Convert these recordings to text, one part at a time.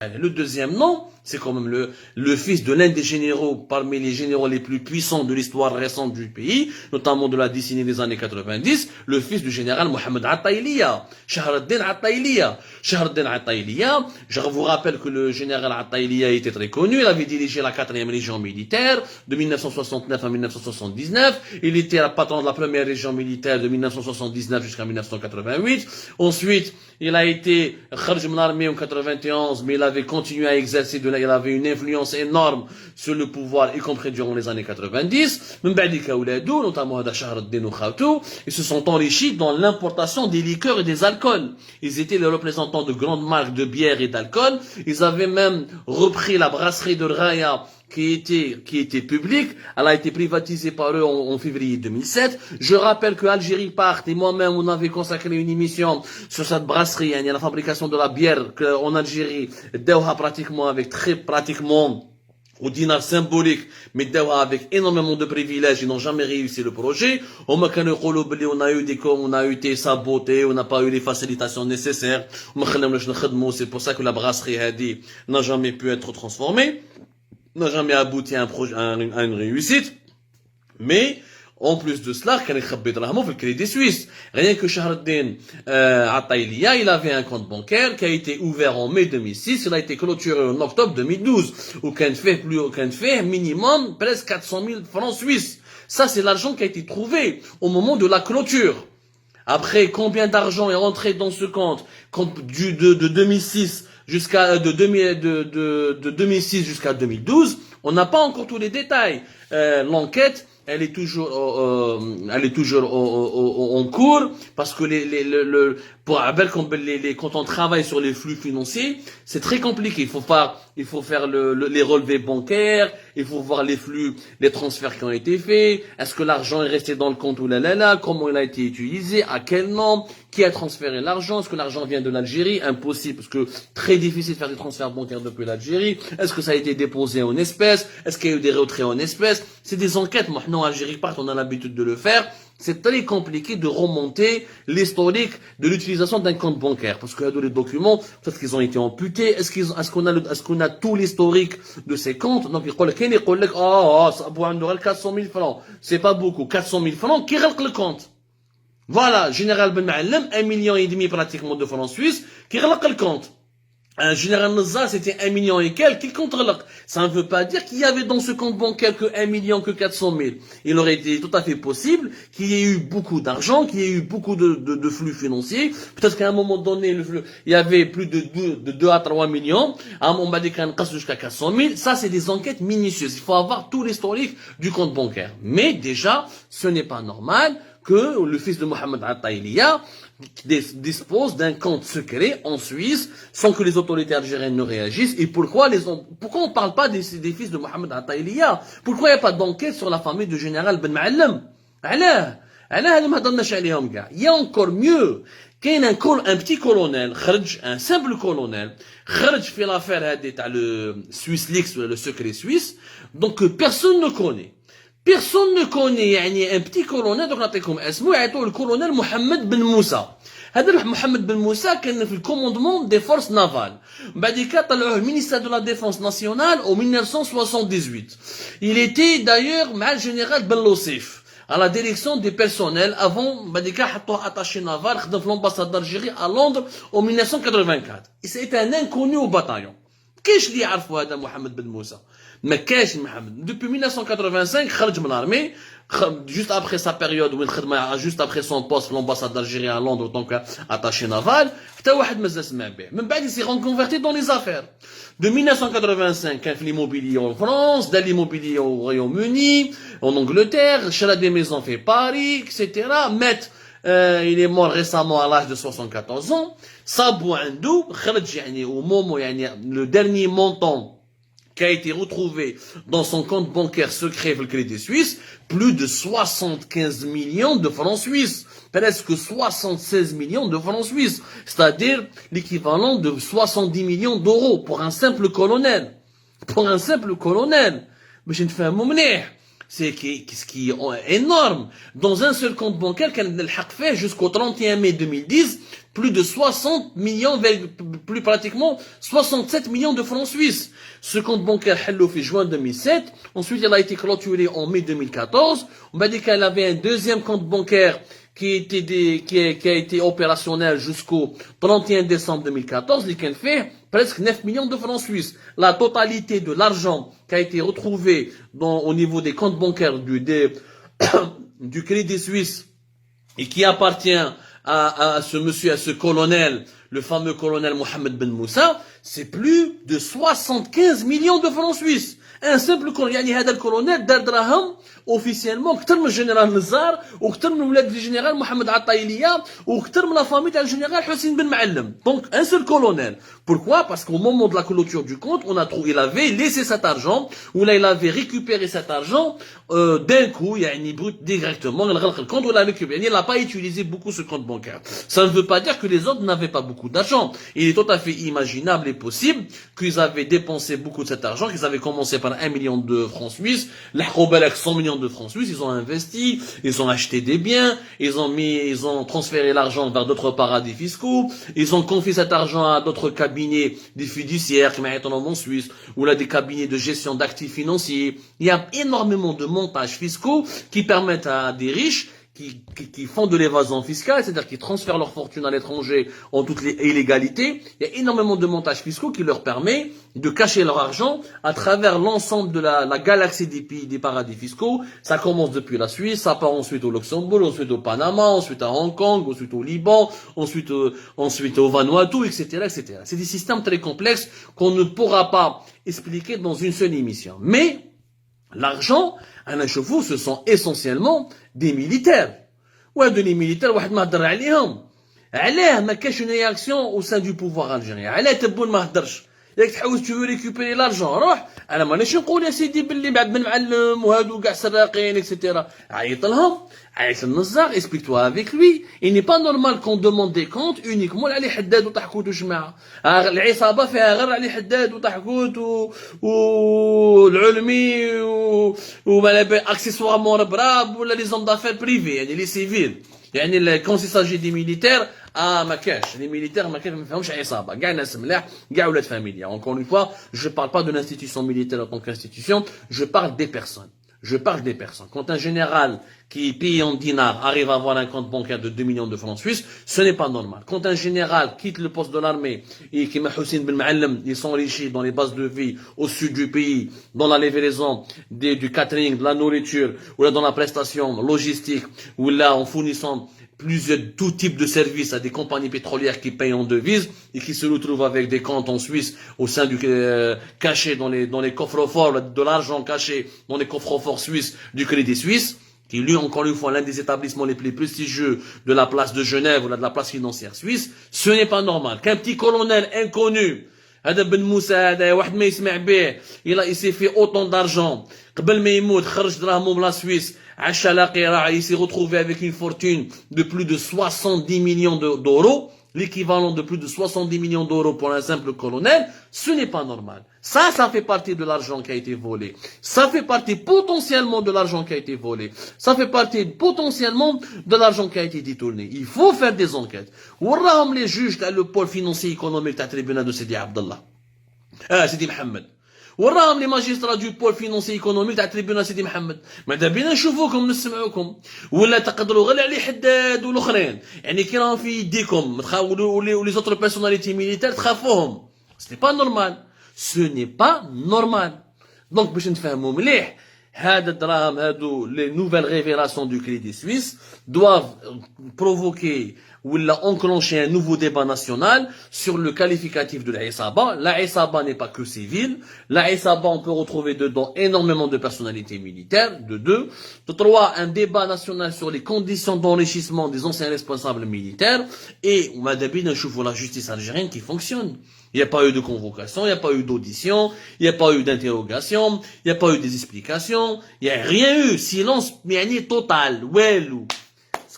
Le deuxième nom, c'est quand même le fils de l'un des généraux, parmi les généraux les plus puissants de l'histoire récente du pays, notamment de la décennie des années 90, le fils du général Mohamed Attaïlia, Shahr al-Din Attaïlia. Shahr al-Din Attaïlia, je vous rappelle que le général Attaïlia était très connu, il avait dirigé la 4e région militaire de 1969 à 1979, il était le patron de la première région militaire de 1979 jusqu'à 1988, ensuite, il a été kharj min l'armée en 91, mais il avait continué à exercer il avait une influence énorme sur le pouvoir, y compris durant les années 90. Notamment Shahr al-Din ou Khawtou, ils se sont enrichis dans l'importation des liqueurs et des alcools. Ils étaient les représentants de grandes marques de bière et d'alcool. Ils avaient même repris la brasserie de Raya, qui était publique. Elle a été privatisée par eux en février 2007. Je rappelle que Algérie Part et moi-même, on avait consacré une émission sur cette brasserie, la fabrication de la bière en Algérie, pratiquement au dinar symbolique, mais avec énormément de privilèges, ils n'ont jamais réussi le projet. On a été sabotés, on n'a pas eu les facilitations nécessaires. C'est pour ça que la brasserie n'a jamais pu être transformée, n'a jamais abouti à une réussite. Mais en plus de cela, il le Crédit Suisse. Rien que Shahr al-Din Attaïlia, il avait un compte bancaire qui a été ouvert en mai 2006, il a été clôturé en octobre 2012, où qu'un fait minimum presque 400 000 francs suisses. Ça, c'est l'argent qui a été trouvé au moment de la clôture. Après, combien d'argent est rentré dans ce compte de 2006 jusqu'à de 2006 jusqu'à 2012, on n'a pas encore tous les détails. L'enquête, elle est toujours en cours, parce que quand on travaille sur les flux financiers, c'est très compliqué. Il faut faire les relevés bancaires, il faut voir les flux, les transferts qui ont été faits. Est-ce que l'argent est resté dans le compte ou là, comment il a été utilisé, à quel nom, qui a transféré l'argent, est-ce que l'argent vient de l'Algérie? Impossible, parce que très difficile de faire des transferts bancaires depuis l'Algérie. Est-ce que ça a été déposé en espèces? Est-ce qu'il y a eu des retraits en espèces? C'est des enquêtes. Maintenant, Algérie Part, on a l'habitude de le faire. C'est très compliqué de remonter l'historique de l'utilisation d'un compte bancaire. Parce que les documents, peut-être qu'ils ont été amputés. Est-ce qu'on a tout l'historique de ces comptes? Donc, il y a ça a 400 000 francs. C'est pas beaucoup. 400 000 francs, qui règle le compte? Voilà, Général Ben Ma'alem, 1,5 million pratiquement de francs suisses, qui règle le compte. Un général Nazar, c'était 1 million et quelques, qui contre ça ne veut pas dire qu'il y avait dans ce compte bancaire que 1 million, que 400 000. Il aurait été tout à fait possible qu'il y ait eu beaucoup d'argent, qu'il y ait eu beaucoup de flux financiers. Peut-être qu'à un moment donné, il y avait plus de 2 à 3 millions. À un moment donné, qu'il y a un cas jusqu'à 400 000. Ça, c'est des enquêtes minutieuses. Il faut avoir tout l'historique du compte bancaire. Mais déjà, ce n'est pas normal que le fils de Mohamed Attaïlia dispose d'un compte secret en Suisse sans que les autorités algériennes ne réagissent. Et pourquoi on ne parle pas des fils de Mohamed Attaïlia? Pourquoi il n'y a pas d'enquête sur la famille du général Ben Ma'alem? Il y a encore mieux qu'un petit colonel, un simple colonel, fait l'affaire le Swiss Leaks, le secret suisse, donc personne ne connaît. Personne ne connaît un petit colonel, donc نعطيكم اسمه يعطوه الكولونيل محمد بن موسى. هذا محمد بن موسى كان في الكوموندمون دي فورس نافال. بعد كده طلعوه ministère de la défense nationale en 1978. Il était d'ailleurs مع الجنرال بن لوصيف à la direction des personnels avant بعد كده حطوه attaché naval خدم في l'ambassade d'Algérie à Londres en 1984. C'est un inconnu au bataillon. كاش اللي يعرفوا هذا محمد بن موسى؟ ما كاش محمد. Depuis 1985 خرج من l'armée, juste après sa période où il خدم, juste après son poste l'ambassade d'Algérie à Londres en tant qu'attaché naval, حتى واحد مازال سمع به. من بعد il s'est reconverti dans les affaires. De 1985 كان في l'immobilier en France, dans l'immobilier au Royaume-Uni, en Angleterre, شرا des maisons في Paris, etc. il est mort récemment à l'âge de 74 ans. صابو عنده خرج au moment le dernier montant qui a été retrouvé dans son compte bancaire secret le Crédit Suisse, plus de 75 millions de francs suisses, presque 76 millions de francs suisses, c'est-à-dire l'équivalent de 70 millions d'euros pour un simple colonel. Pour un simple colonel. باش نفهموا مليح. ce qui est énorme. Dans un seul compte bancaire, fait jusqu'au 31 mai 2010, plus de 60 millions, plus pratiquement 67 millions de francs suisses. Ce compte bancaire, fait juin 2007. Ensuite, il a été clôturé en mai 2014. On m'a dit qu'elle avait un deuxième compte bancaire qui a été opérationnel jusqu'au 31 décembre 2014, qui fait presque 9 millions de francs suisses. La totalité de l'argent qui a été retrouvé au niveau des comptes bancaires du Crédit Suisse et qui appartient à ce monsieur, à ce colonel, le fameux colonel Mohamed Ben Moussa, c'est plus de 75 millions de francs suisses. Un simple colonel, يعني هذا الكولونيل دار دراهم officiellement اكثر من الجنرال نزار واكثر من ولاد الجنرال محمد عطايليه واكثر من لا فامي تاع الجنرال حسين بن معلم. Donc un seul colonel. Pourquoi? Parce qu'au moment de la clôture du compte, on a trouvé, il avait laissé cet argent ou là il avait récupéré cet argent d'un coup, يعني brut directement, le compte on l'a récupéré. Il n'a pas utilisé beaucoup ce compte bancaire. Ça ne veut pas dire que les autres n'avaient pas beaucoup d'argent. Il est tout à fait imaginable et possible qu'ils avaient dépensé beaucoup de cet argent, qu'ils avaient commencé par 1 million de francs suisses, les 100 millions de francs suisses, ils ont investi, ils ont acheté des biens, ils ont transféré l'argent vers d'autres paradis fiscaux, ils ont confié cet argent à d'autres cabinets, des fiduciaires, qui m'arrêtent en Suisse, ou là des cabinets de gestion d'actifs financiers. Il y a énormément de montages fiscaux qui permettent à des riches qui font de l'évasion fiscale, c'est-à-dire qui transfèrent leur fortune à l'étranger en toute illégalité. Il y a énormément de montages fiscaux qui leur permet de cacher leur argent à travers l'ensemble de la galaxie des pays, des paradis fiscaux. Ça commence depuis la Suisse, ça part ensuite au Luxembourg, ensuite au Panama, ensuite à Hong Kong, ensuite au Liban, ensuite au Vanuatu, etc., etc. C'est des systèmes très complexes qu'on ne pourra pas expliquer dans une seule émission. Mais l'argent, un chevaux, ce sont essentiellement des militaires. وهذو les militaires واحد ما هضر عليهم. علاه ما كاش une réaction au sein du pouvoir algérien. علاه تبون ما هضرش. ياك تحوس tu veux récupérer l'argent روح. انا مانيش نقول يا سيدي باللي بعد بن معلم وهادو كاع سراقين اكسيتيرا. عيط لهم. عيط للنزار, explique-toi avec lui. Il n'est pas normal qu'on demande des comptes uniquement علي حداد وطحكوت وجماعة. العصابة فيها غير علي حداد وطحكوت والعلمي accessoirement ربراب ولا les hommes d'affaires privés, يعني les civils. يعني quand il s'agit des militaires, ما كاش les militaires ما كاش ما فيهمش عصابة, كاع ناس ملاح, كاع ولاد فاميليا. Encore une fois, je parle pas de l'institution militaire en tant qu'institution, je parle des personnes. Je parle des personnes. Quand un général qui est payé en dinars arrive à avoir un compte bancaire de 2 millions de francs suisses, ce n'est pas normal. Quand un général quitte le poste de l'armée et qui m'a Hussein Ben Ma'alem, ils s'enrichissent dans les bases de vie au sud du pays, dans la livraison du catering, de la nourriture, ou là dans la prestation logistique, ou là en fournissant tout type de services à des compagnies pétrolières qui payent en devises et qui se retrouvent avec des comptes en Suisse au sein cachés dans les coffres-forts, de l'argent caché dans les coffres-forts suisses du Crédit Suisse, qui est lui encore une fois l'un des établissements les plus prestigieux de la place de Genève ou de la place financière suisse. Ce n'est pas normal qu'un petit colonel inconnu, هذا بن موسى هذا واحد ما يسمع به, il s'est fait autant d'argent قبل ما يموت, خرج دراهمه من لا سويس, عشا لاقي, il s'est retrouvé avec une fortune de plus de 70 millions d'euros, l'équivalent de plus de 70 millions d'euros pour un simple colonel. Ce n'est pas normal. Ça fait partie de l'argent qui a été volé. Ça fait partie potentiellement de l'argent qui a été volé. Ça fait partie potentiellement de l'argent qui a été détourné. Il faut faire des enquêtes. وراهم les juges le pôle financier économique تاع tribunal de Sidi Abdallah. Sidi Mohamed. وراهم لي ماجسترا دو بول فينونسي ايكونوميك تاع تريبيونال سيدي محمد. ماذا بينا نشوفوكم نسمعوكم ولا تقدروا غير علي حداد والاخرين, يعني كي راهم في يديكم تخاولوا لي زوتر بيرسوناليتي ميليتير تخافوهم. سي با نورمال, سو ني با نورمال. دونك باش نتفاهموا مليح, هذا الدراهم هادو لي نوفيل ريفيلاسيون دو كريدي سويس doivent provoquer ou enclencher un nouveau débat national sur le qualificatif de la Isaba. La Isaba n'est pas que civile. La Isaba, on peut retrouver dedans énormément de personnalités militaires, de deux. De trois, un débat national sur les conditions d'enrichissement des anciens responsables militaires. Et, on m'a d'habitude, un chevaux la justice algérienne qui fonctionne. Il n'y a pas eu de convocation, il n'y a pas eu d'audition, il n'y a pas eu d'interrogation, il n'y a pas eu des explications, il n'y a rien eu. Silence, mais total. Well.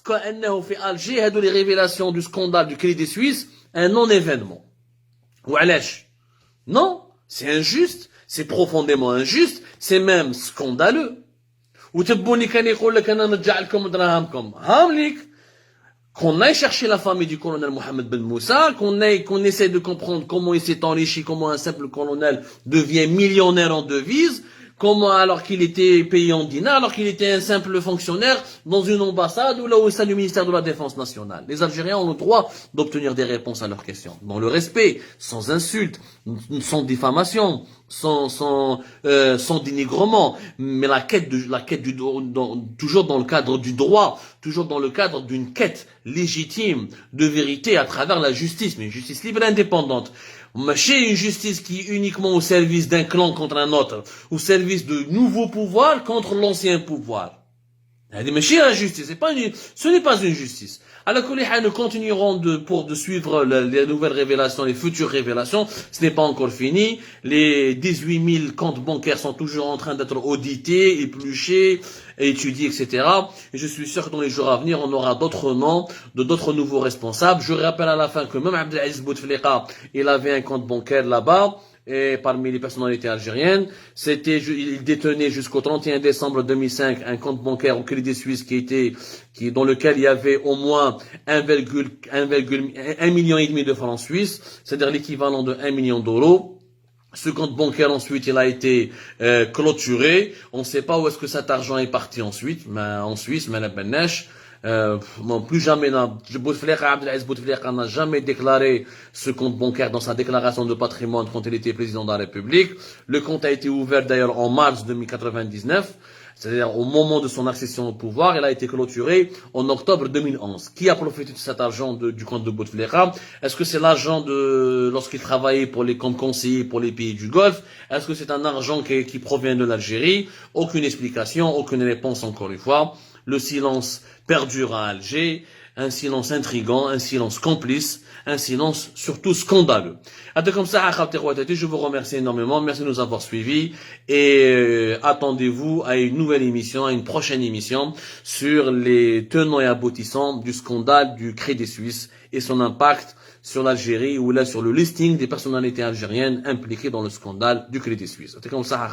كأنه في ألجي هادو les révélations du scandale du Crédit Suisse un non-événement. وعلاش؟ Non, c'est injuste, c'est profondément injuste, c'est même scandaleux. وتبوني كان يقول لك انا نرجع لكم دراهمكم هامليك. Qu'on aille chercher la famille du colonel Mohamed Ben Moussa, qu'on essaie de comprendre comment il s'est enrichi, comment un simple colonel devient millionnaire en devises, comment alors qu'il était payé en dinars, alors qu'il était un simple fonctionnaire dans une ambassade ou là où c'est le ministère de la Défense nationale. Les Algériens ont le droit d'obtenir des réponses à leurs questions, dans le respect, sans insulte, sans diffamation, sans dénigrement, mais toujours dans le cadre du droit, toujours dans le cadre d'une quête légitime de vérité à travers la justice, mais une justice libre et indépendante. Chez une justice qui est uniquement au service d'un clan contre un autre, au service de nouveaux pouvoirs contre l'ancien pouvoir. Mais la justice, ce n'est pas une justice. Alors que nous continuerons de suivre les nouvelles révélations, les futures révélations. Ce n'est pas encore fini. Les 18 000 comptes bancaires sont toujours en train d'être audités, épluchés, étudiés, etc. Et je suis sûr que dans les jours à venir, on aura d'autres noms, d'autres nouveaux responsables. Je rappelle à la fin que même Abdelaziz Bouteflika, il avait un compte bancaire là-bas. Et parmi les personnalités algériennes, il détenait jusqu'au 31 décembre 2005 un compte bancaire au Crédit Suisse dans lequel il y avait au moins 1,5 million de francs suisses, c'est-à-dire l'équivalent de 1 million d'euros. Ce compte bancaire ensuite il a été clôturé. On ne sait pas où est-ce que cet argent est parti ensuite, mais en Suisse, mais la Beneche. Plus jamais, Abdelaziz Bouteflika n'a jamais déclaré ce compte bancaire dans sa déclaration de patrimoine quand il était président de la République. Le compte a été ouvert d'ailleurs en mars 2099, c'est-à-dire au moment de son accession au pouvoir. Il a été clôturé en octobre 2011. Qui a profité de cet argent du compte de Bouteflika? Est-ce que c'est l'argent lorsqu'il travaillait comme conseiller pour les pays du Golfe? Est-ce que c'est un argent qui provient de l'Algérie? Aucune explication, aucune réponse encore une fois. Le silence perdure à Alger, un silence intrigant, un silence complice, un silence surtout scandaleux. Comme ça, je vous remercie énormément, merci de nous avoir suivis et attendez-vous à une nouvelle émission, à une prochaine émission sur les tenants et aboutissants du scandale du Crédit Suisse et son impact sur l'Algérie ou là sur le listing des personnalités algériennes impliquées dans le scandale du Crédit Suisse. Comme ça,